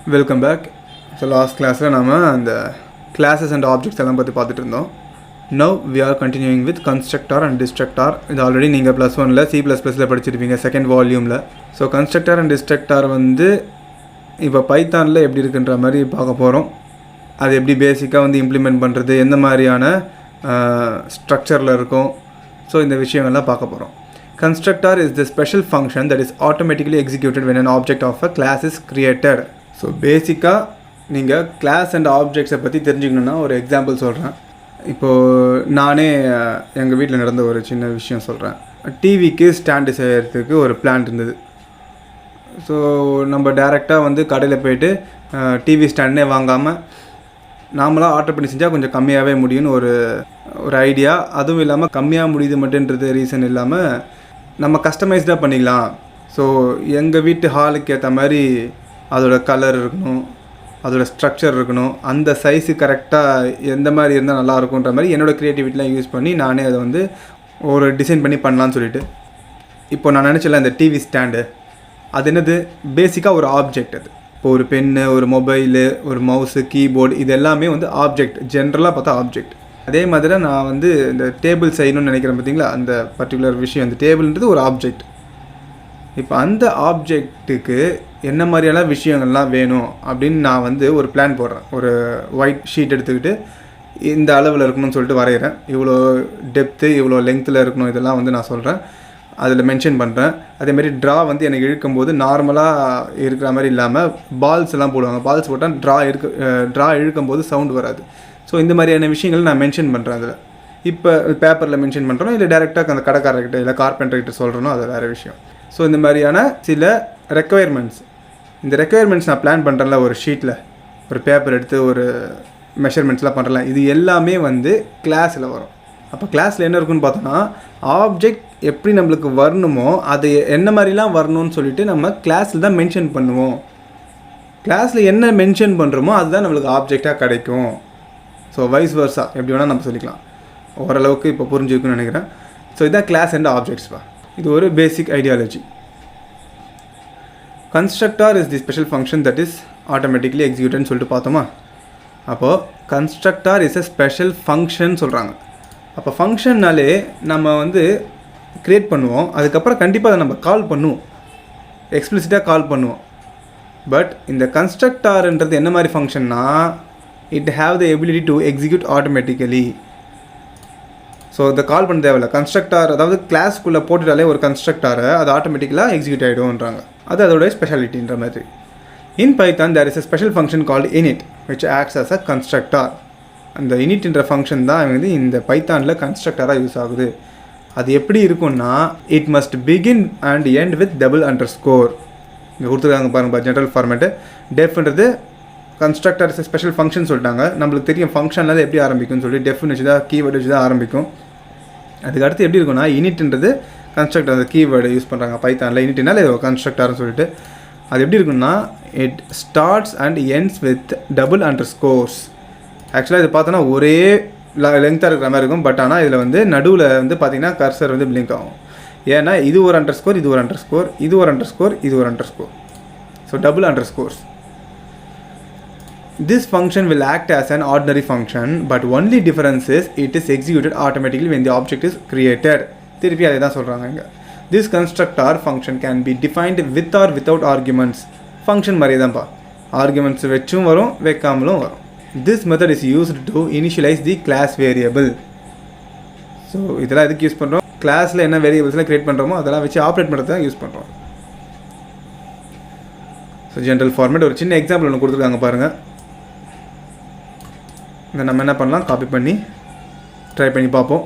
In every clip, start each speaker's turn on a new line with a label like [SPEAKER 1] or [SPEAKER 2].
[SPEAKER 1] Welcome back. So last கிளாஸில் நாம் அந்த கிளாஸஸ் அண்ட் ஆப்ஜெக்ட்ஸ் எல்லாம் பற்றி பார்த்துட்டு இருந்தோம். Now we are continuing with constructor and destructor. இது ஆல்ரெடி நீங்கள் +1 C++ல் படிச்சிருப்பீங்க செகண்ட் வால்யூமில். ஸோ கன்ஸ்ட்ரக்டார் அண்ட் டிஸ்ட்ரக்டார் வந்து இப்போ பைத்தானில் எப்படி இருக்குன்ற மாதிரி பார்க்க போகிறோம். அது எப்படி பேசிக்காக வந்து இம்ப்ளிமெண்ட் பண்ணுறது, எந்த மாதிரியான ஸ்ட்ரக்சரில் இருக்கும், ஸோ இந்த விஷயங்கள்லாம் பார்க்க போகிறோம். Constructor is the special function that is automatically executed when an object of a class is created. So பேசிக்காக நீங்கள் கிளாஸ் அண்ட் ஆப்ஜெக்ட்ஸை பற்றி தெரிஞ்சுக்கணுன்னா ஒரு எக்ஸாம்பிள் சொல்கிறேன். இப்போது நானே எங்கள் வீட்டில் நடந்த ஒரு சின்ன விஷயம் சொல்கிறேன். டிவிக்கு ஸ்டாண்டு செய்கிறதுக்கு ஒரு பிளான் இருந்தது. ஸோ நம்ம டேரெக்டாக வந்து கடையில் போய்ட்டு டிவி ஸ்டாண்டே வாங்காமல் நாமளாக ஆர்டர் பண்ணி செஞ்சால் கொஞ்சம் கம்மியாகவே முடியும்னு ஒரு ஐடியா. அதுவும் இல்லாமல் கம்மியாக முடியுது மட்டுன்றது ரீசன் இல்லாமல் நம்ம கஸ்டமைஸ்டாக பண்ணிக்கலாம். ஸோ எங்கள் வீட்டு ஹாலுக்கு ஏற்ற மாதிரி அதோட கலர் இருக்கணும், அதோடய ஸ்ட்ரக்சர் இருக்கணும், அந்த சைஸு கரெக்டாக எந்த மாதிரி இருந்தால் நல்லாயிருக்குன்ற மாதிரி என்னோடய க்ரியேட்டிவிட்டிலாம் யூஸ் பண்ணி நானே அதை வந்து ஒரு டிசைன் பண்ணி பண்ணலான்னு சொல்லிட்டு இப்போ நான் நினச்சல இந்த டிவி ஸ்டாண்டு அது என்னது பேசிக்காக ஒரு ஆப்ஜெக்ட். அது இப்போ ஒரு பென்னு, ஒரு மொபைலு, ஒரு மவுஸு, கீபோர்டு, இது எல்லாமே வந்து ஆப்ஜெக்ட். ஜென்ரலாக பார்த்தா ஆப்ஜெக்ட். அதே மாதிரி நான் வந்து இந்த டேபிள் செய்யணும்னு நினைக்கிறேன் பார்த்தீங்களா, அந்த பர்டிகுலர் விஷயம், அந்த டேபிள்ன்றது ஒரு ஆப்ஜெக்ட். இப்போ அந்த ஆப்ஜெக்ட்டுக்கு என்ன மாதிரியான விஷயங்கள்லாம் வேணும் அப்படின்னு நான் வந்து ஒரு பிளான் போடுறேன். ஒரு ஒயிட் ஷீட் எடுத்துக்கிட்டு இந்த அளவில் இருக்கணும்னு சொல்லிட்டு வரைகிறேன். இவ்வளோ டெப்த்து, இவ்வளோ லெங்த்தில் இருக்கணும், இதெல்லாம் வந்து நான் சொல்கிறேன், அதில் மென்ஷன் பண்ணுறேன். அதேமாதிரி ட்ரா வந்து எனக்கு இழுக்கும்போது நார்மலாக இருக்கிற மாதிரி இல்லாமல் பால்ஸ் எல்லாம் போடுவாங்க. பால்ஸ் போட்டால் ட்ரா இழுக்கும்போது சவுண்ட் வராது. ஸோ இந்த மாதிரியான விஷயங்கள் நான் மென்ஷன் பண்ணுறேன். அதில் இப்போ பேப்பரில் மென்ஷன் பண்ணுறோம், இல்லை டேரெக்டாக அந்த கடைக்காரர்கிட்ட இல்லை கார்பெண்டர்கிட்ட சொல்கிறனோ அது வேறு விஷயம். ஸோ இந்த மாதிரியான சில ரெக்குயர்மெண்ட்ஸ், இந்த ரெக்குயர்மெண்ட்ஸ் நான் பிளான் பண்ணுறேன்ல, ஒரு ஷீட்டில் ஒரு பேப்பர் எடுத்து ஒரு மெஷர்மெண்ட்ஸ்லாம் பண்ணுறேன், இது எல்லாமே வந்து கிளாஸில் வரும். அப்போ கிளாஸில் என்ன இருக்குன்னு பார்த்தோன்னா, ஆப்ஜெக்ட் எப்படி நம்மளுக்கு வரணுமோ அது என்ன மாதிரிலாம் வரணும்னு சொல்லிட்டு நம்ம கிளாஸில் தான் மென்ஷன் பண்ணுவோம். கிளாஸில் என்ன மென்ஷன் பண்ணுறோமோ அதுதான் நம்மளுக்கு ஆப்ஜெக்டாக கிடைக்கும். ஸோ வைஸ் வர்ஸா எப்படி வேணால் நம்ம சொல்லிக்கலாம். ஓரளவுக்கு இப்போ புரிஞ்சுக்குன்னு நினைக்கிறேன். ஸோ இதுதான் கிளாஸ் அண்ட் ஆப்ஜெக்ட்ஸ்ப்பா. இது ஒரு basic ideology. Constructor is the special function that is automatically எக்ஸிக்யூட்டட்னு சொல்லிட்டு பார்த்தோமா. அப்போது constructor is a special function சொல்கிறாங்க. அப்போ ஃபங்க்ஷன்னாலே நம்ம வந்து க்ரியேட் பண்ணுவோம், அதுக்கப்புறம் கண்டிப்பாக அதை நம்ம கால் பண்ணுவோம், எக்ஸ்பிளிசிட்டாக கால் பண்ணுவோம். பட் இந்த கன்ஸ்ட்ரக்டார்ன்றது என்ன மாதிரி ஃபங்க்ஷன்னா, it have the ability to execute automatically. So இதை கால் பண்ண தேவையில்ல. கன்ஸ்ட்ரக்டார் அதாவது கிளாஸ்க்குள்ளே போட்டுட்டாலே ஒரு கன்ஸ்ட்ரக்டாரை அது ஆட்டோமேட்டிக்கலாக எக்ஸிக்யூட் ஆகிடும்ன்றாங்க. அது அதோட ஸ்பெஷாலிட்டின்ற மாதிரி. இன் Python there is a special function called init which acts as a constructor. அந்த initன்ற ஃபங்க்ஷன் தான் வந்து இந்த பைத்தானில் கன்ஸ்ட்ரக்டராக யூஸ் ஆகுது. அது எப்படி இருக்குன்னா, it must begin and end with double underscore. இங்கே கொடுத்துருக்காங்க பாருங்கள், ஜென்ரல் ஃபார்மேட்டு. டெஃப்ன்றது கன்ஸ்ட்ரக்டர் இஸ் ஸ்பெஷல் ஃபங்க்ஷன் சொல்லிட்டாங்க. நம்மளுக்கு தெரியும் ஃபங்க்ஷனில் எப்படி ஆரம்பிக்கும்னு சொல்லி டெஃபின் வச்சு தான், கீவேர்டு வச்சு தான் ஆரம்பிக்கும். அதுக்கு அடுத்து எப்படி இருக்குன்னா, இனிட்ன்றது கன்ஸ்ட்ரக்டர், அந்த கீவேர்டு யூஸ் பண்ணுறாங்க பைத்தானில். இனிட்னால இது கன்ஸ்ட்ரக்டர்னு சொல்லிட்டு அது எப்படி இருக்குன்னா, it starts and ends with double underscores. ஆக்சுவலாக இது பார்த்தோன்னா ஒரே லெங்க்த்தாக இருக்கிற மாதிரி இருக்கும். பட் ஆனால் இதில் வந்து நடுவில் வந்து பார்த்திங்கன்னா கர்சர் வந்து பிளிங்க் ஆகும். ஏன்னா இது ஒரு அண்டர்ஸ்கோர், இது ஒரு அண்டர்ஸ்கோர், இது ஒரு அண்டர்ஸ்கோர், இது ஒரு underscore. So double underscores. This function will act as an ordinary function, but only difference is it is executed automatically when the object is created. திருப்பி அதை தான் சொல்கிறாங்க இங்கே. This constructor function can be defined with or without arguments. Function மாதிரி தான்ப்பா, arguments வச்சும் வரும், வைக்காமலும் வரும். This method is used to initialize the class variable. So இதெல்லாம் எதுக்கு யூஸ் பண்ணுறோம், கிளாஸில் என்ன வேரியபிள்ஸ்லாம் க்ரியேட் பண்ணுறோமோ அதெல்லாம் வச்சு ஆப்ரேட் பண்ணுறது தான் யூஸ் பண்ணுறோம். ஸோ ஜென்ரல் ஃபார்மேட் ஒரு சின்ன எக்ஸாம்பிள் ஒன்று கொடுத்துருக்காங்க பாருங்கள். இதை நம்ம என்ன பண்ணலாம், காப்பி பண்ணி ட்ரை பண்ணி பார்ப்போம்.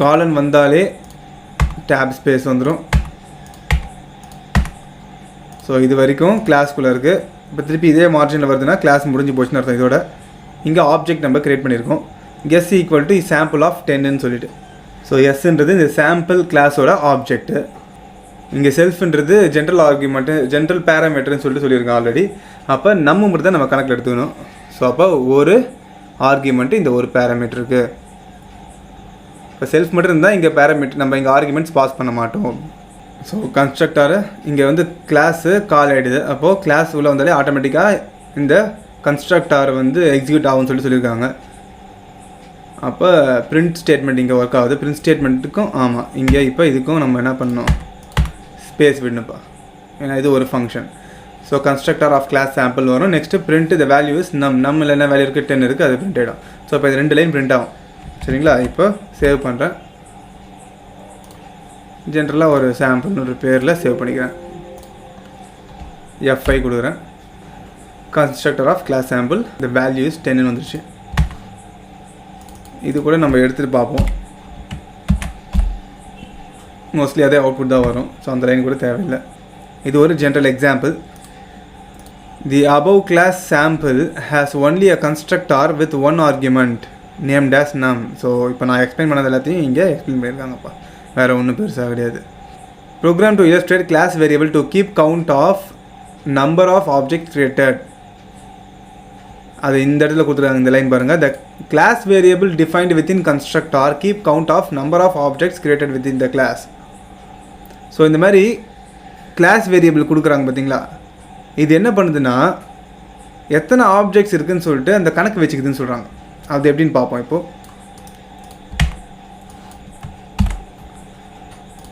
[SPEAKER 1] காலன் வந்தாலே டேப் ஸ்பேஸ் வந்துடும். ஸோ இது வரைக்கும் கிளாஸ்க்குள்ளே இருக்குது. இப்போ திருப்பி இதே மார்ஜினில் வருதுன்னா கிளாஸ் முடிஞ்சு போச்சுன்னு அர்த்தம். இதோட இங்கே ஆப்ஜெக்ட் நம்ம க்ரியேட் பண்ணியிருக்கோம். கெஸ் ஈக்குவல் டு சாம்பிள் ஆஃப் 10ன்னு சொல்லிட்டு. ஸோ எஸ்ன்றது இந்த சாம்பிள் கிளாஸோட ஆப்ஜெக்ட்டு. இங்கே செல்ஃப்ன்றது ஜென்ரல் ஆர்குமெண்ட்டு, ஜென்ரல் பேராமீட்டர்னு சொல்லியிருக்கோம் ஆல்ரெடி. அப்போ நம்ம மட்டும் தான் நம்ம கணக்கில் எடுத்துக்கணும். ஸோ அப்போ ஒரு ஆர்குமெண்ட்டு இந்த ஒரு பேராமீட்டருக்கு. இப்போ செல்ஃப் மட்டும் இருந்தால் இங்கே பேராமீட்டர் நம்ம இங்கே ஆர்குமெண்ட்ஸ் பாஸ் பண்ண மாட்டோம். ஸோ கன்ஸ்ட்ரக்டார் இங்கே வந்து கிளாஸு கால் ஆகிடுது. அப்போது கிளாஸ் உள்ளே வந்தாலே ஆட்டோமேட்டிக்காக இந்த கன்ஸ்ட்ரக்டார் வந்து எக்ஸிக்யூட் ஆகும்னு சொல்லியிருக்காங்க. அப்போ பிரிண்ட் ஸ்டேட்மெண்ட் இங்கே ஒர்க் ஆகுது. பிரிண்ட் ஸ்டேட்மெண்ட்டுக்கும் ஆமாம் இங்கே இப்போ இதுக்கும் நம்ம என்ன பண்ணோம், ஸ்பேஸ் விடணுப்பா, ஏன்னா இது ஒரு ஃபங்க்ஷன். So constructor of class sample வரும். Next print the value is நம்மள என்ன வேல்யூ இருக்குது 10 இருக்குது, அது பிரிண்ட் ஆகிடும். ஸோ இப்போ இது 2 லைன் பிரிண்ட் ஆகும். சரிங்களா? இப்போ சேவ் பண்ணுறேன். ஜென்ரலாக ஒரு சாம்பிள்னு ஒரு பேரில் சேவ் பண்ணிக்கிறேன். F5 கொடுக்குறேன். Constructor of class sample the value is 10 வந்துருச்சு. இது கூட நம்ம எடுத்துகிட்டு பார்ப்போம். மோஸ்ட்லி அதே அவுட்புட் தான் வரும். ஸோ அந்த லைன் கூட தேவையில்லை. இது ஒரு general example. The above class sample has only a constructor with one argument named as num. So இப்போ நான் எக்ஸ்பிளைன் பண்ணது எல்லாத்தையும் இங்கே எக்ஸ்பிளைன் பண்ணியிருக்காங்கப்பா, வேறு ஒன்றும் பெருசாக கிடையாது. Program to illustrate class variable to keep count of number of objects created. அது இந்த இடத்துல கொடுத்துருக்காங்க. இந்த லைன் பாருங்கள். The class variable defined within constructor keep count of number of objects created within the class. So இந்த மாதிரி class variable கொடுக்குறாங்க பார்த்தீங்களா, இது என்ன பண்ணுதுன்னா எத்தனை ஆப்ஜெக்ட்ஸ் இருக்குதுன்னு சொல்லிட்டு அந்த கணக்கு வச்சுக்குதுன்னு சொல்கிறாங்க. அது எப்படின்னு பார்ப்போம். இப்போது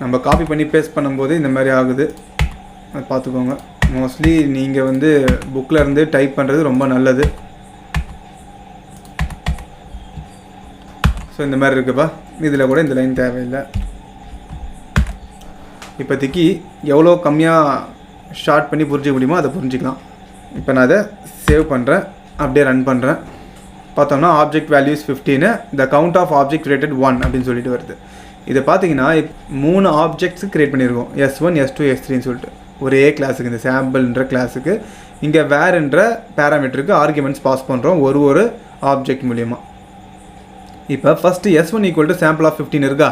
[SPEAKER 1] நம்ம காப்பி பண்ணி பேஸ்ட் பண்ணும்போது இந்த மாதிரி ஆகுது, அது பார்த்துக்கோங்க. மோஸ்ட்லி நீங்கள் வந்து புக்கில் இருந்து டைப் பண்ணுறது ரொம்ப நல்லது. ஸோ இந்த மாதிரி இருக்குப்பா. இதில் கூட இந்த லைன் தேவையில்லை. இப்போதைக்கு எவ்வளோ கம்மியாக ஷார்ட் பண்ணி புரிஞ்சிக்க முடியுமோ அதை புரிஞ்சிக்கலாம். இப்போ நான் அதை சேவ் பண்ணுறேன், அப்படியே ரன் பண்ணுறேன். பார்த்தோம்னா object values 15, the count of object created 1 அப்படின்னு சொல்லிட்டு வருது. இதை பார்த்தீங்கன்னா 3 ஆப்ஜெக்ட்ஸ் கிரியேட் பண்ணியிருக்கோம், S1 S2 S3ன்னு சொல்லிட்டு ஒரே கிளாஸுக்கு, இந்த சாம்பிள்ன்ற கிளாஸுக்கு. இங்கே வேறுன்ற பேராமீட்டருக்கு ஆர்குமெண்ட்ஸ் பாஸ் பண்ணுறோம் ஒரு ஆப்ஜெக்ட் மூலியமாக. இப்போ first S1 equal to sample of 15 இருக்கா,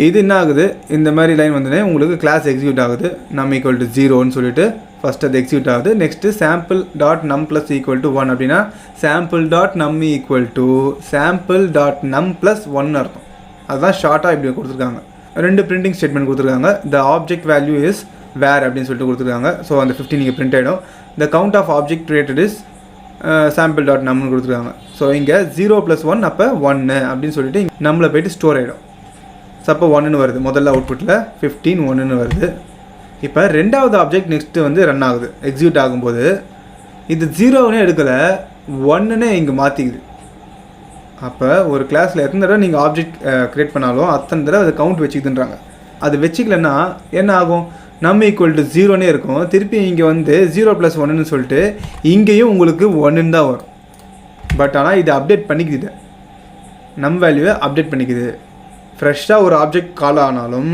[SPEAKER 1] இது என்ன ஆகுது, இந்த மாதிரி லைன் வந்துனே உங்களுக்கு கிளாஸ் எக்ஸிக்யூட் ஆகுது. நம் ஈக்குவல் டு 0ன்னு சொல்லிட்டு ஃபஸ்ட் அது எக்ஸிக்யூட் ஆகுது. நெக்ஸ்ட்டு சாம்பிள் டாட் நம் ப்ளஸ் ஈக்குவல் டு 1 அப்படின்னா சாம்பிள் டாட் நம் ஈக்குவல் டு சாம்பிள் டாட் நம் ப்ளஸ் 1 அர்த்தம். அதுதான் ஷார்ட்டாக இப்படி கொடுத்துருக்காங்க. 2 பிரிண்டிங் ஸ்டேட்மெண்ட் கொடுத்துருக்காங்க. The object value is where அப்படின்னு சொல்லிட்டு கொடுத்துருக்காங்க. ஸோ அந்த 15 இங்கே பிரிண்ட் ஆகிடும். The count of object created is sample dot நம்னு கொடுத்துருக்காங்க. ஸோ இங்கே 0 + 1 அப்போ 1 அப்படின்னு சொல்லிட்டு நம்மளை போய்ட்டு ஸ்டோர் ஆகிடும். ஸோ அப்போ 1ன்னு வருது. முதல்ல அவுட்புட்டில் 15 1ன்னு வருது. இப்போ ரெண்டாவது ஆப்ஜெக்ட் நெக்ஸ்ட்டு வந்து ரன் ஆகுது. எக்ஸிக்யூட் ஆகும்போது இது 0னே எடுக்கலை, 1ன்னு இங்கே மாற்றிக்குது. அப்போ ஒரு கிளாஸில் எத்தனை தடவை நீங்கள் ஆப்ஜெக்ட் க்ரியேட் பண்ணாலும் அத்தனை தடவை அதை கவுண்ட் வச்சுக்குதுன்றாங்க. அது வச்சுக்கலன்னா என்ன ஆகும், நம்ம ஈக்குவல் டு 0னே இருக்கும். திருப்பி இங்கே வந்து 0 + 1ன்னு சொல்லிட்டு இங்கேயும் உங்களுக்கு 1ன்னு தான் வரும். பட் ஆனால் இது அப்டேட் பண்ணிக்குது, நம் வேல்யூவை அப்டேட் பண்ணிக்குது. ஃப்ரெஷ்ஷாக ஒரு ஆப்ஜெக்ட் கால் ஆனாலும்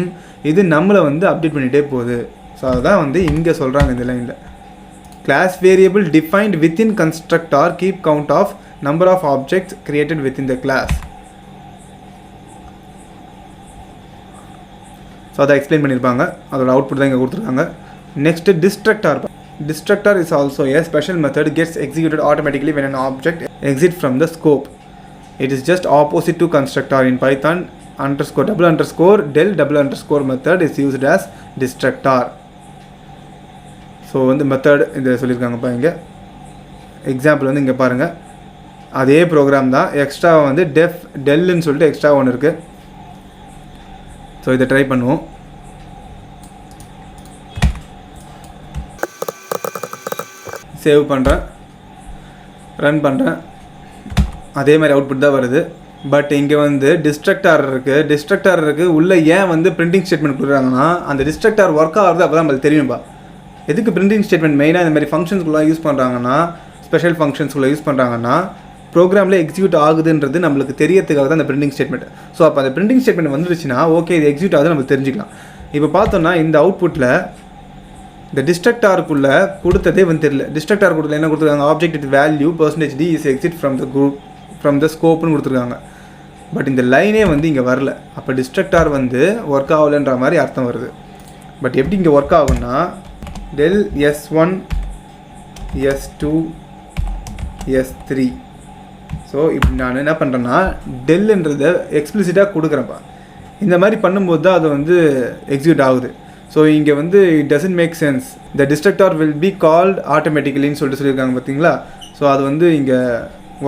[SPEAKER 1] இது நம்மளை வந்து அப்டேட் பண்ணிகிட்டே போகுது. ஸோ அதுதான் வந்து இங்கே சொல்கிறாங்க இந்த லைனில். Class variable defined within constructor keep count of number of objects created within the class. So அதை எக்ஸ்பிளைன் பண்ணியிருப்பாங்க. அதோட அவுட்புட் தான் இங்கே கொடுத்துருக்காங்க. Next destructor. Destructor is also a special method gets executed automatically when an object exits from the scope. It is just opposite to constructor. In Python __del__ method is used as destructor. So வந்து method இதை சொல்லியிருக்காங்கப்பா. இங்கே example வந்து இங்கே பாருங்கள், அதே program தான். Extra வந்து டெல்லுன்னு சொல்லிட்டு எக்ஸ்ட்ரா ஒன்று இருக்குது. ஸோ இதை ட்ரை பண்ணுவோம். சேவ் பண்ணுறேன், ரன் பண்ணுறேன். அதே மாதிரி அவுட்புட் தான் வருது. பட் இங்கே வந்து டிஸ்ட்ரக்டார் இருக்குது. உள்ளே ஏன் வந்து பிரிண்டிங் ஸ்டேட்மெண்ட் கொடுக்குறாங்கன்னா அந்த டிஸ்ட்ரக்டார் ஒர்க் ஆகுது. அப்போ தான் நம்மளுக்கு தெரியும்பா எதுக்கு பிரிண்டிங் ஸ்டேட்மெண்ட் மெயினாக இந்த மாதிரி ஃபங்க்ஷன்ஸ்குள்ளே யூஸ் பண்ணுறாங்கன்னா, ஸ்பெஷல் ஃபங்க்ஷன்ஸ்குள்ளே யூஸ் பண்ணுறாங்கன்னா ப்ரோக்ராமில் எக்ஸிக்யூட் ஆகுதுன்றது நம்மளுக்கு தெரியறதுக்காக தான் அந்த பிரிண்டிங் ஸ்டேட்மெண்ட். ஸோ அப்போ அந்த பிரிண்டிங் ஸ்டேட்மெண்ட் வந்துருச்சுன்னா ஓகே இது எக்ஸிக்யூட் ஆகுது நம்ம தெரிஞ்சுக்கலாம். இப்போ பார்த்தோன்னா இந்த அவுட்புட்டில் இந்த டிஸ்ட்ரக்டாருக்குள்ளே கொடுத்ததே வந்து தெரியல. டிஸ்ட்ரக்டார் கொடுத்தல என்ன கொடுத்துருக்காங்க, object with value %d is exit from the ஸ்கோப்னு கொடுத்துருக்காங்க. பட் இந்த லைனே வந்து இங்கே வரல. அப்போ டிஸ்ட்ரக்டார் வந்து ஒர்க் ஆகலைன்ற மாதிரி அர்த்தம் வருது. பட் எப்படி இங்கே ஒர்க் ஆகும்னா del S1 S2 S3 so இப்போ நான் என்ன பண்ணுறேன்னா டெல்லுன்றதை எக்ஸ்பிளிசிட்டாக கொடுக்குறேன்ப்பா. இந்த மாதிரி பண்ணும்போது தான் அது வந்து எக்ஸிக்யூட் ஆகுது. ஸோ இங்கே வந்து it doesn't make sense, the destructor will be called ஆட்டோமேட்டிக்கலின்னு சொல்லியிருக்காங்க பார்த்தீங்களா. ஸோ அது வந்து இங்கே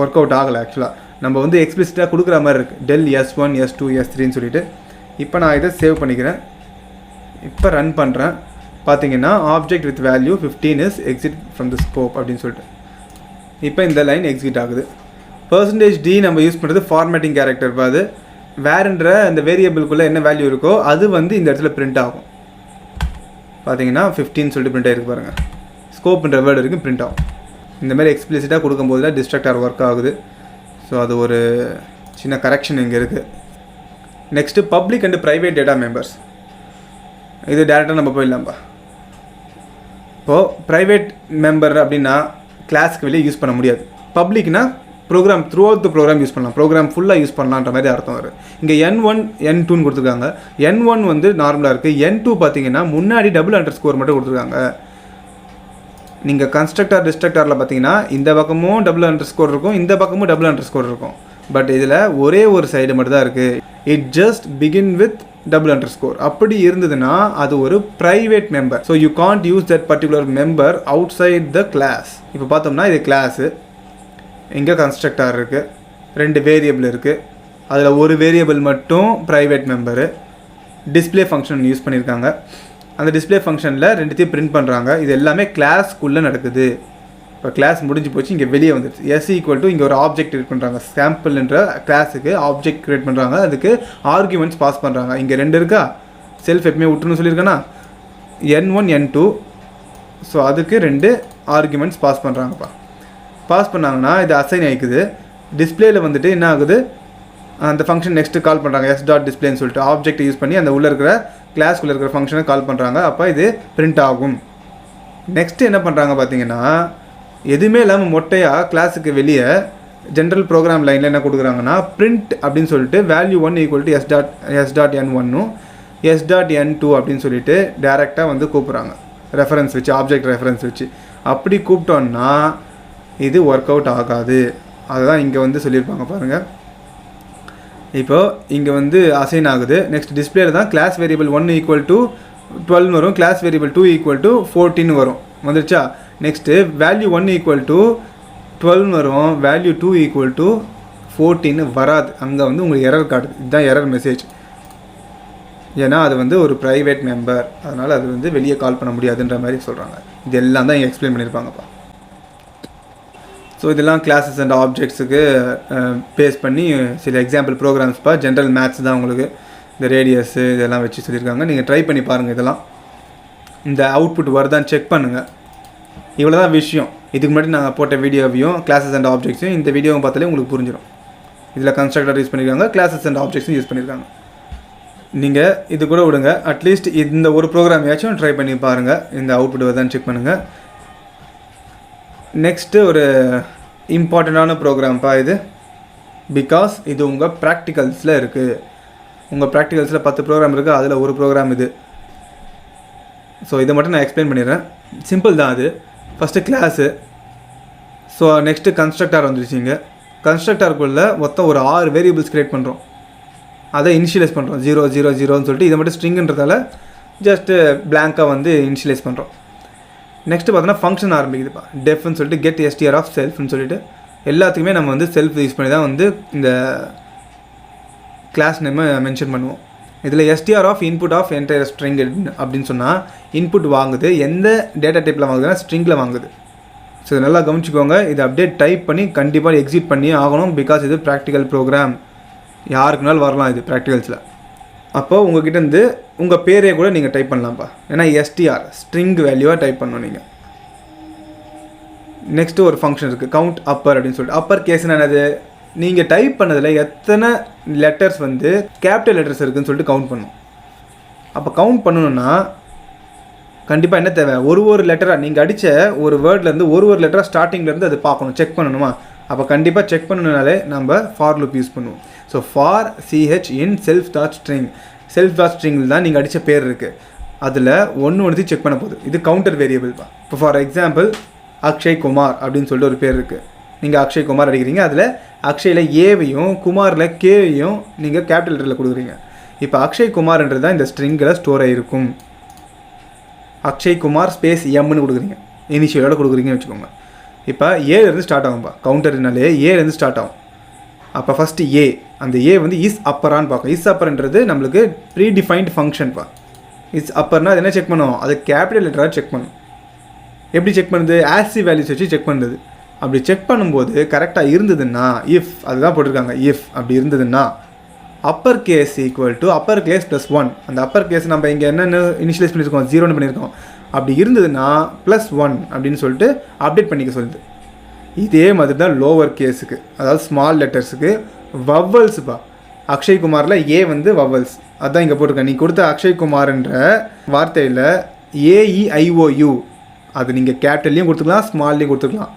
[SPEAKER 1] ஒர்க் அவுட் ஆகலை. ஆக்சுவலாக நம்ம வந்து எக்ஸ்பிளிசிட்டாக கொடுக்குற மாதிரி இருக்குது, டெல் S1 S2 S3ன்னு சொல்லிட்டு. இப்போ நான் இதை சேவ் பண்ணிக்கிறேன். இப்போ ரன் பண்ணுறேன். பார்த்தீங்கன்னா object with value 15 is exit from the scope அப்படின்னு சொல்லிட்டு இப்போ இந்த லைன் எக்ஸிட் ஆகுது. %d நம்ம யூஸ் பண்ணுறது ஃபார்மேட்டிங் கேரக்டர். அது வேறுன்ற அந்த வேரியபிள்குள்ளே என்ன வேல்யூ இருக்கோ அது வந்து இந்த இடத்துல பிரிண்ட் ஆகும். பார்த்தீங்கன்னா 15 சொல்லிட்டு பிரிண்ட் ஆகிருக்கு பாருங்கள். ஸ்கோப்ன்ற வேர்டு வரைக்கும் பிரிண்ட் ஆகும். இந்த மாதிரி எக்ஸ்பிளிசிட்டாக கொடுக்கும்போது தான் டிஸ்ட்ரக்டார் ஒர்க் ஆகுது. ஸோ அது ஒரு சின்ன கரெக்ஷன் இங்கே இருக்குது. Next public and private data members. இது டேரெக்டாக நம்ம போயிடலாம்ப்பா. இப்போது ப்ரைவேட் மெம்பர் அப்படின்னா கிளாஸ்க்கு வெளியே யூஸ் பண்ண முடியாது. பப்ளிக்னா program throughout the program use பண்ணலாம், ப்ரோக்ராம் ஃபுல்லாக யூஸ் பண்ணலான்ற மாதிரி அர்த்தம் வரும். இங்கே N1 N2ன்னு கொடுத்துருக்காங்க. N1 வந்து நார்மலாக இருக்குது. N2 பார்த்தீங்கன்னா முன்னாடி $_ மட்டும் கொடுத்துருக்காங்க. நீங்கள் கன்ஸ்ட்ரக்டார் டிஸ்ட்ரக்டாரில் பார்த்தீங்கன்னா இந்த பக்கமும் $_ இருக்கும், இந்த பக்கமும் $_ இருக்கும். பட் இதில் ஒரே ஒரு சைடு மட்டும் தான் இருக்குது. இட் ஜஸ்ட் பிகின் வித் $_ அப்படி இருந்ததுன்னா அது ஒரு private member. So you can't use that particular member outside the class. இப்போ பார்த்தோம்னா இது கிளாஸு, இங்கே கன்ஸ்ட்ரக்டார் இருக்குது, 2 வேரியபிள் இருக்குது, அதில் ஒரு வேரியபிள் மட்டும் private member. Display function use பண்ணியிருக்காங்க. அந்த டிஸ்பிளே ஃபங்க்ஷனில் 2த்தையும் பிரிண்ட் பண்ணுறாங்க. இது எல்லாமே கிளாஸ்க்குள்ளே நடக்குது. இப்போ கிளாஸ் முடிஞ்சு போச்சு, இங்கே வெளியே வந்துடுச்சு. S= இங்கே ஒரு ஆப்ஜெக்ட் கிரியேட் பண்ணுறாங்க. சாம்பிள்ன்ற கிளாஸுக்கு ஆப்ஜெக்ட் கிரியேட் பண்ணுறாங்க, அதுக்கு ஆர்குமெண்ட்ஸ் பாஸ் பண்ணுறாங்க. இங்கே 2 இருக்கா, செல்ஃப் எப்பவுமே விட்டுன்னு சொல்லியிருக்கேன்னா N1 N2. ஸோ அதுக்கு 2 ஆர்குமெண்ட்ஸ் பாஸ் பண்ணுறாங்கப்பா. பாஸ் பண்ணாங்கன்னா இது அசைன் ஆகிக்குது. டிஸ்பிளேயில் வந்துட்டு என்ன ஆகுது, அந்த ஃபங்க்ஷன் நெக்ஸ்ட்டு கால் பண்ணுறாங்க S.displayன்னு சொல்லிட்டு ஆப்ஜெக்ட் யூஸ் பண்ணி அந்த உள்ளே இருக்கிற கிளாஸ்க்குள்ளே இருக்கிற ஃபங்க்ஷனை கால் பண்ணுறாங்க. அப்போ இது பிரிண்ட் ஆகும். நெக்ஸ்ட்டு என்ன பண்ணுறாங்க பார்த்தீங்கன்னா, எதுவுமே இல்லாமல் மொட்டையாக கிளாஸுக்கு வெளியே ஜென்ரல் ப்ரோக்ராம் லைனில் என்ன கொடுக்குறாங்கன்னா பிரிண்ட் அப்படின்னு சொல்லிட்டு வேல்யூ 1 = S.n1 S.n2 அப்படின்னு சொல்லிட்டு டேரெக்டாக வந்து கூப்பிட்றாங்க. ரெஃபரன்ஸ் வச்சு, ஆப்ஜெக்ட் ரெஃபரன்ஸ் வச்சு. அப்படி கூப்பிட்டோன்னா இது ஒர்க் அவுட் ஆகாது. அதுதான் இங்கே வந்து சொல்லியிருப்பாங்க பாருங்கள். இப்போது இங்கே வந்து அசைன் ஆகுது. நெக்ஸ்ட் டிஸ்பிளேல தான் கிளாஸ் வேரியபிள் 1 = 12 வரும், கிளாஸ் வேரியபிள் 2 = 14 வரும். வந்துருச்சா? நெக்ஸ்ட்டு வேல்யூ 1 = 12 வரும், வேல்யூ 2 = 14 வராது. அங்கே வந்து உங்களுக்கு எரர் காட்டுது. இதுதான் எரர் மெசேஜ். ஏன்னா அது வந்து ஒரு ப்ரைவேட் மெம்பர், அதனால் அது வந்து வெளியே கால் பண்ண முடியாதுன்ற மாதிரி சொல்கிறாங்க. இது எல்லாம் தான் இங்கே எக்ஸ்பிளைன் பண்ணியிருப்பாங்கப்பா. ஸோ இதெல்லாம் கிளாஸஸ் அண்ட் ஆப்ஜெக்ட்ஸுக்கு பேஸ் பண்ணி சில எக்ஸாம்பிள் ப்ரோக்ராம்ஸ்ப்பா. ஜென்ரல் மேத்ஸ் தான் உங்களுக்கு இந்த ரேடியஸு இதெல்லாம் வச்சு சொல்லியிருக்காங்க. நீங்கள் ட்ரை பண்ணி பாருங்கள். இதெல்லாம் இந்த அவுட்புட் வருதான்னு செக் பண்ணுங்கள். இவ்வளோ தான் விஷயம். இதுக்கு முன்னாடி நாங்கள் போட்ட வீடியோவையும் கிளாஸஸ் அண்ட் ஆப்ஜெக்ட்ஸையும் இந்த வீடியோவும் பார்த்தாலே உங்களுக்கு புரிஞ்சிடும். இதில் கன்ஸ்ட்ரக்டர் யூஸ் பண்ணியிருக்காங்க, கிளாஸஸ் அண்ட் ஆப்ஜெக்ட்ஸும் யூஸ் பண்ணியிருக்காங்க. நீங்கள் இது கூட விடுங்க, அட்லீஸ்ட் இந்த ஒரு ப்ரோக்ராமையாச்சும் ட்ரை பண்ணி பாருங்கள். இந்த அவுட்புட் வருதான்னு செக் பண்ணுங்கள். நெக்ஸ்ட்டு ஒரு இம்பார்ட்டண்ட்டான ப்ரோக்ராம்ப்பா இது. பிகாஸ் இது உங்கள் ப்ராக்டிகல்ஸில் இருக்குது. உங்கள் ப்ராக்டிகல்ஸில் 10 ப்ரோக்ராம் இருக்குது, அதில் ஒரு ப்ரோக்ராம் இது. ஸோ இதை மட்டும் நான் எக்ஸ்பிளைன் பண்ணிடுறேன். சிம்பிள் தான் அது. First class. So next constructor வந்துருச்சிங்க. கன்ஸ்ட்ரக்டாருக்குள்ளே மொத்தம் ஒரு 6 வேரியபிள்ஸ் க்ரியேட் பண்ணுறோம். அதை இனிஷியலைஸ் பண்ணுறோம் 0 0 0ன்னு சொல்லிட்டு. இதை மட்டும் ஸ்ட்ரிங்குன்றதால ஜஸ்ட்டு பிளாங்காக வந்து இனிஷியலைஸ் பண்ணுறோம். நெக்ஸ்ட்டு பார்த்தோன்னா ஃபங்க்ஷன் ஆரம்பிக்குதுப்பா. டெஃப்னு சொல்லிட்டு கெட் str ஆஃப் செல்ஃப்னு சொல்லிட்டு எல்லாத்துக்குமே நம்ம வந்து செல்ஃப் யூஸ் பண்ணி தான் வந்து இந்த கிளாஸ் நேமை மென்ஷன் பண்ணுவோம். இதில் str of input of entire string அப்படின்னு சொன்னால் இன்புட் வாங்குது. எந்த டேட்டா டைப்பில் வாங்குதுன்னா ஸ்ட்ரிங்கில் வாங்குது. ஸோ இதை நல்லா கவனிச்சிக்கோங்க. இதை அப்படியே டைப் பண்ணி கண்டிப்பாக எக்ஸிட் பண்ணி ஆகணும். பிகாஸ் இது ப்ராக்டிக்கல் ப்ரோக்ராம், யாருக்குனாலும் வரலாம் இது ப்ராக்டிகல்ஸில். அப்போது உங்கள்கிட்டருந்து உங்கள் பேரே கூட நீங்கள் டைப் பண்ணலாம்ப்பா. ஏன்னா str ஸ்ட்ரிங் வேல்யூவாக டைப் பண்ணணும் நீங்கள். நெக்ஸ்ட்டு ஒரு ஃபங்க்ஷன் இருக்குது கவுண்ட் அப்பர் அப்படின்னு சொல்லிட்டு. அப்பர் கேஸ்னா என்னது, நீங்கள் டைப் பண்ணதில் எத்தனை லெட்டர்ஸ் வந்து கேபிட்டல் லெட்டர்ஸ் இருக்குதுன்னு சொல்லிட்டு கவுண்ட் பண்ணணும். அப்போ கவுண்ட் பண்ணணுன்னா கண்டிப்பாக என்ன தேவை, ஒரு லெட்டராக நீங்கள் அடித்த ஒரு வேர்ட்லேருந்து ஒரு லெட்டராக ஸ்டார்டிங்லேருந்து அது பார்க்கணும், செக் பண்ணணுமா. அப்போ கண்டிப்பாக செக் பண்ணணுனாலே நம்ம ஃபார் லூப் யூஸ் பண்ணுவோம். So for ch in self.string self.stringல் தான் நீங்கள் அடித்த பேர் இருக்குது. அதில் ஒன்று செக் பண்ண போகுது. இது கவுண்டர் வேரியபிள் தான். இப்போ ஃபார் எக்ஸாம்பிள் அக்ஷய் குமார் அப்படின்னு சொல்லிட்டு ஒரு பேர் இருக்குது. நீங்கள் அக்ஷய் குமார் அடிக்கிறீங்க, அதில் அக்ஷயில் ஏவையும் குமாரில் கேவையும் நீங்கள் கேபிட்டல் லெட்டரில் கொடுக்குறீங்க. இப்போ அக்ஷய் குமார்ன்றது தான் இந்த ஸ்ட்ரிங்கில் ஸ்டோர் ஆகிருக்கும். அக்ஷய் குமார் ஸ்பேஸ் எம்னு கொடுக்குறீங்க, இனிஷியலோட கொடுக்குறீங்கன்னு வச்சுக்கோங்க. இப்போ ஏலேருந்து ஸ்டார்ட் ஆகும்பா, கவுண்டர்னாலே ஏலேருந்து ஸ்டார்ட் ஆகும். அப்போ ஃபஸ்ட்டு ஏ, அந்த ஏ வந்து இஸ் அப்பரான்னு பார்க்கும். இஸ் அப்பர்ன்றது நம்மளுக்கு ப்ரீ டிஃபைன்டு ஃபங்க்ஷன்ப்பா. இஸ் அப்பர்னால் அது என்ன செக் பண்ணுவோம், அது கேபிட்டல் லெட்டராக செக் பண்ணும். எப்படி செக் பண்ணுது, ஆசிவ் வேல்யூஸ் வச்சு செக் பண்ணுறது. அப்படி செக் பண்ணும்போது கரெக்டாக இருந்ததுன்னா இஃப், அதுதான் போட்டிருக்காங்க, இஃப் அப்படி இருந்ததுன்னா upper case equal to upper case +1. அந்த அப்பர் கேஸ் நம்ம இங்கே என்னென்ன இனிஷியலைஸ் பண்ணியிருக்கோம், 0ன்னு பண்ணியிருக்கோம். அப்படி இருந்ததுன்னா +1 அப்படின்னு சொல்லிட்டு அப்டேட் பண்ணிக்க சொல்லுது. இதே மாதிரி தான் லோவர் கேஸுக்கு, அதாவது ஸ்மால் லெட்டர்ஸுக்கு வவ்வல்ஸுப்பா. அக்ஷய் குமாரில் ஏ வந்து வவ்வல்ஸ், அதுதான் இங்கே போட்டிருக்கேன். நீ கொடுத்த அக்ஷய் குமார்ன்ற வார்த்தையில் AEIOU அது நீங்கள் கேபிட்டல்லையும் கொடுத்துக்கலாம், ஸ்மால்லையும் கொடுத்துக்கலாம்.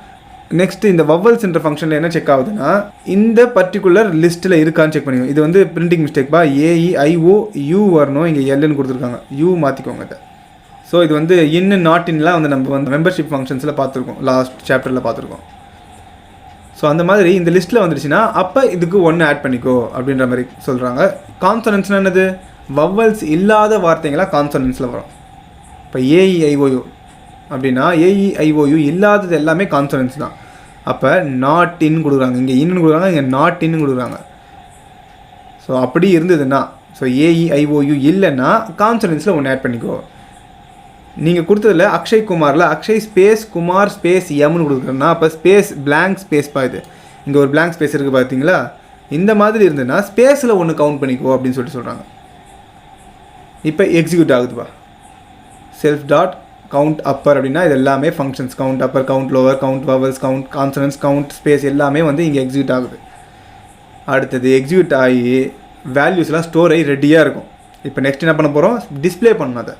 [SPEAKER 1] நெக்ஸ்ட்டு இந்த வவ்வல்ஸ்ன்ற ஃபங்க்ஷனில் என்ன செக் ஆகுதுன்னா இந்த பர்டிகுலர் லிஸ்ட்டில் இருக்கான்னு செக் பண்ணிக்கோங்க. இது வந்து பிரிண்டிங் மிஸ்டேக்பா, AEIOU வரணும், இங்கே எல்லுன்னு கொடுத்துருக்காங்க, யூ மாற்றிக்கோங்க இதை. ஸோ இது வந்து இன்னு நாட் இன்லாம் வந்து நம்ம வந்து மெம்பர்ஷிப் ஃபங்க்ஷன்ஸில் பார்த்துருக்கோம், லாஸ்ட் சாப்டரில் பார்த்துருக்கோம். ஸோ அந்த மாதிரி இந்த லிஸ்ட்டில் வந்துடுச்சுன்னா அப்போ இதுக்கு ஒன்று ஆட் பண்ணிக்கோ அப்படின்ற மாதிரி சொல்கிறாங்க. கான்சனன்ஸ்னால் என்னது, வவ்வல்ஸ் இல்லாத வார்த்தைங்களாம் கான்சனன்ஸில் வரும். இப்போ AEIOU அப்படின்னா AEIOU இல்லாதது எல்லாமே கான்சனன்ஸ் தான். அப்போ நாட் இன் கொடுக்குறாங்க, இங்கே இன்னு கொடுக்குறாங்க, இங்கே நாட் இன்னு கொடுக்குறாங்க. ஸோ அப்படி இருந்ததுன்னா, ஸோ AEIOU இல்லைன்னா கான்சனன்ஸில் ஒன்று ஆட் பண்ணிக்கோ. நீங்கள் கொடுத்ததில் அக்ஷய் குமாரில் அக்ஷய் ஸ்பேஸ் குமார் ஸ்பேஸ் எம்னு கொடுக்குறேன்னா அப்போ ஸ்பேஸ் பிளாங்க் ஸ்பேஸ் இது இங்கே ஒரு பிளாங்க் ஸ்பேஸ் இருக்குது பார்த்தீங்களா. இந்த மாதிரி இருந்ததுன்னா ஸ்பேஸில் ஒன்று கவுண்ட் பண்ணிக்கோ அப்படின்னு சொல்கிறாங்க. இப்போ எக்ஸிக்யூட் ஆகுதுப்பா. செல்ஃப் டாட் கவுண்ட் அப்பர் அப்படின்னா இது எல்லாமே functions, count upper, count lower, count vowels, count consonants, count space எல்லாமே வந்து இங்கே எக்ஸிக்யூட் ஆகுது. அடுத்தது எக்ஸிக்யூட் ஆகி வேல்யூஸ்லாம் ஸ்டோர் ஆகி ரெடியாக இருக்கும். இப்போ நெக்ஸ்ட் என்ன பண்ண போகிறோம், டிஸ்பிளே பண்ணணும் அதை.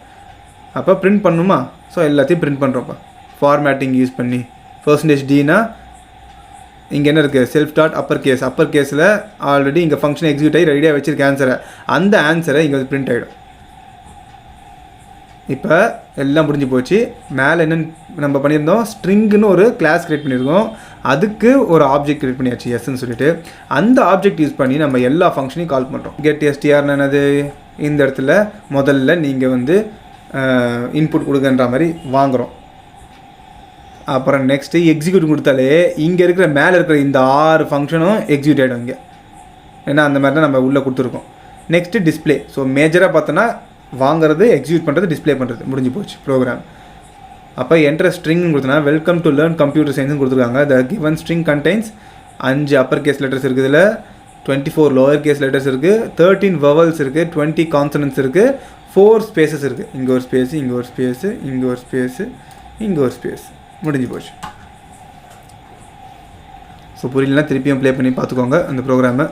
[SPEAKER 1] அப்போ பிரிண்ட் பண்ணணுமா, ஸோ எல்லாத்தையும் பிரிண்ட் பண்ணுறோம்ப்பா ஃபார்மேட்டிங் யூஸ் பண்ணி. %dனா இங்கே என்ன இருக்குது, self dot upper case, upper கேஸில் ஆல்ரெடி இங்கே ஃபங்க்ஷன் எக்ஸிக்யூட் ஆகி ரெடியாக வச்சுருக்க ஆன்சரை, அந்த ஆன்சரை இங்கே வந்து பிரிண்ட் ஆகிடும். இப்போ எல்லாம் முடிஞ்சு போச்சு. மேலே என்னென்னு நம்ம பண்ணியிருந்தோம், ஸ்ட்ரிங்குன்னு ஒரு கிளாஸ் க்ரியேட் பண்ணியிருக்கோம், அதுக்கு ஒரு ஆப்ஜெக்ட் க்ரியேட் பண்ணியாச்சு எஸ்ன்னு சொல்லிட்டு. அந்த ஆப்ஜெக்ட் யூஸ் பண்ணி நம்ம எல்லா ஃபங்க்ஷனையும் கால் பண்ணுறோம். கெட் STRன்னு என்னது, இந்த இடத்துல முதல்ல நீங்கள் வந்து இன்புட் கொடுக்குன்ற மாதிரி வாங்குகிறோம். அப்புறம் நெக்ஸ்ட்டு எக்ஸிக்யூட் கொடுத்தாலே இங்கே இருக்கிற மேலே இருக்கிற இந்த 6 ஃபங்க்ஷனும் எக்ஸிக்யூட் ஆகிடும் இங்கே, ஏன்னா அந்த மாதிரி தான் நம்ம உள்ளே கொடுத்துருக்கோம். Next display. ஸோ மேஜராக பார்த்தோன்னா வாங்குறது, எக்ஸிக்யூட் பண்ணுறது, டிஸ்பிளே பண்ணுறது முடிஞ்சு போச்சு ப்ரோக்ராம். அப்போ என்ட்ரு ஸ்ட்ரிங்னு கொடுத்தனா வெல்கம் டு லேர்ன் கம்ப்யூட்டர் சயின்ஸ்னு கொடுத்துருக்காங்க. The given string contains 5 upper case letters இருக்குது, இதில் 24 லோவர் கேஸ் லெட்டர்ஸ் இருக்குது, 13 வவல்ஸ் இருக்குது, 20 கான்சனன்ஸ் இருக்குது, 4 ஸ்பேசஸ் இருக்குது. இங்கே ஒரு ஸ்பேஸு, இங்கே ஒரு ஸ்பேஸு, இங்கே ஒரு ஸ்பேஸு, இங்கே ஒரு ஸ்பேஸ், முடிஞ்சு போச்சு. ஸோ புரியலனா திருப்பியும் ப்ளே பண்ணி பார்த்துக்கோங்க அந்த ப்ரோக்ராமை.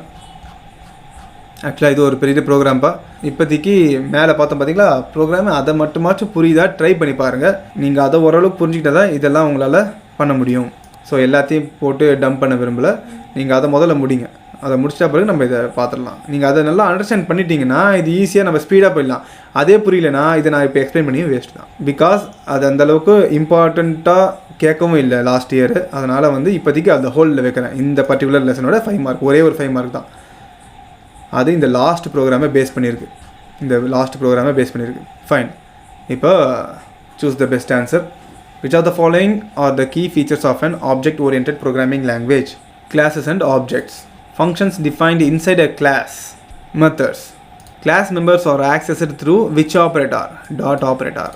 [SPEAKER 1] ஆக்சுவலாக இது ஒரு பெரிய ப்ரோக்ராம்ப்பா. இப்போதைக்கு மேலே பார்த்தோம் பார்த்தீங்களா ப்ரோக்ராமு, அதை மட்டுமாச்சும் புரியுதா ட்ரை பண்ணி பாருங்கள். நீங்கள் அதை ஓரளவுக்கு புரிஞ்சுக்கிட்டா தான் இதெல்லாம் உங்களால் பண்ண முடியும். ஸோ எல்லாத்தையும் போட்டு டம்ப் பண்ண விரும்பலை, நீங்கள் அதை முதல்ல முடிங்க. அதை முடிச்சிட்ட பிறகு நம்ம இதை பார்த்துடலாம். நீங்கள் அதை நல்லா அண்டர்ஸ்டாண்ட் பண்ணிட்டீங்கன்னா இது ஈஸியாக நம்ம ஸ்பீடாக போயிடலாம். அதே புரியலனா இதை நான் இப்போ எக்ஸ்பிளைன் பண்ணியும் வேஸ்ட் தான். பிகாஸ் அது அந்தளவுக்கு இம்பார்ட்டண்ட்டாக கேட்கவும் இல்லை லாஸ்ட் இயர். அதனால் வந்து இப்போதைக்கு அந்த ஹோலில் வைக்கிறேன். இந்த பர்டிகுலர் லெசனோட 5 மார்க், ஒரே ஒரு 5 மார்க் தான். அது இந்த லாஸ்ட் ப்ரோக்ராமை பேஸ் பண்ணியிருக்கு, ஃபைன். இப்போ choose the best answer. Which of the following are the key features of an object-oriented programming language? Classes and objects. Functions defined inside a class. Methods. Class members are accessed through which operator? Dot operator.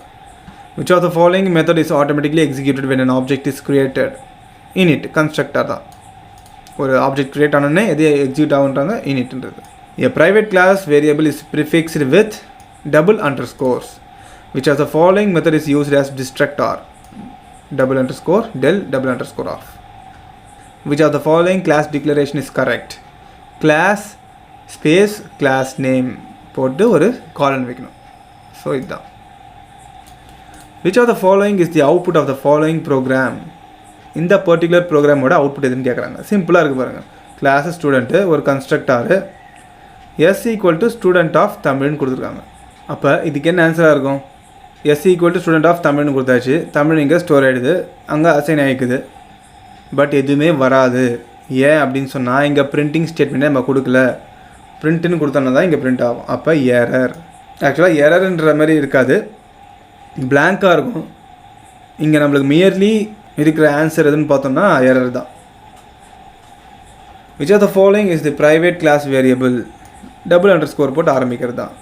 [SPEAKER 1] Which of the following method is automatically executed when an object is created? Init. Constructor தான். ஒரு object create ஆனோடனே எது execute ஆகுன்றாங்க, initன்றது. A private class variable is prefixed with double underscores. Which of the following method is used as destructor? Double underscore del double underscore off. Which of the following class declaration is correct? Class space class name போட்டு ஒரு காலன் வைக்கணும். So இதுதான். Which of the following is the output of the following program? இந்த particular ப்ரோக்ராமோட output எதுன்னு கேட்குறாங்க. சிம்பிளாக இருக்குது பாருங்கள். கிளாஸ் ஸ்டூடெண்ட்டு, ஒரு constructor, S equal to student of தமிழ்னு கொடுத்துருக்காங்க. அப்போ இதுக்கு என்ன ஆன்சராக இருக்கும்? S equal to student of தமிழ்னு கொடுத்தாச்சு, தமிழ் இங்கே ஸ்டோர் ஆகிடுது, அங்கே அசைன் ஆகிக்குது. பட் எதுவுமே வராது. ஏன் அப்படின்னு சொன்னால் இங்கே பிரிண்டிங் ஸ்டேட்மெண்ட்டே நம்ம கொடுக்கல, பிரிண்ட்டுன்னு கொடுத்தோன்னா தான் இங்கே பிரிண்ட் ஆகும். அப்போ எரர். ஆக்சுவலாக எரர்ன்ற மாதிரி இருக்காது, பிளாங்காக இருக்கும். இங்கே நம்மளுக்கு மியர்லி இருக்கிற ஆன்சர் எதுன்னு பார்த்தோம்னா எரர் தான். which of the following is the private class variable? Double underscore போட்டு ஆரம்பிக்கிறது தான்.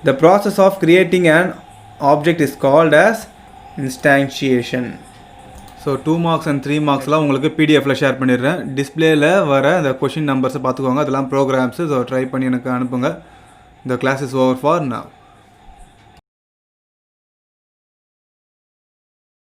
[SPEAKER 1] The process of creating an object is called as instantiation. So 2 marks and 3 marksலாம் உங்களுக்கு பிடிஎஃப்பில் ஷேர் பண்ணிடுறேன். டிஸ்பிளேயில் வர அந்த கொஷின் நம்பர்ஸை பார்த்துக்கோங்க, அதெல்லாம் ப்ரோக்ராம்ஸு. ஸோ ட்ரை பண்ணி எனக்கு அனுப்புங்க. The class is over for now.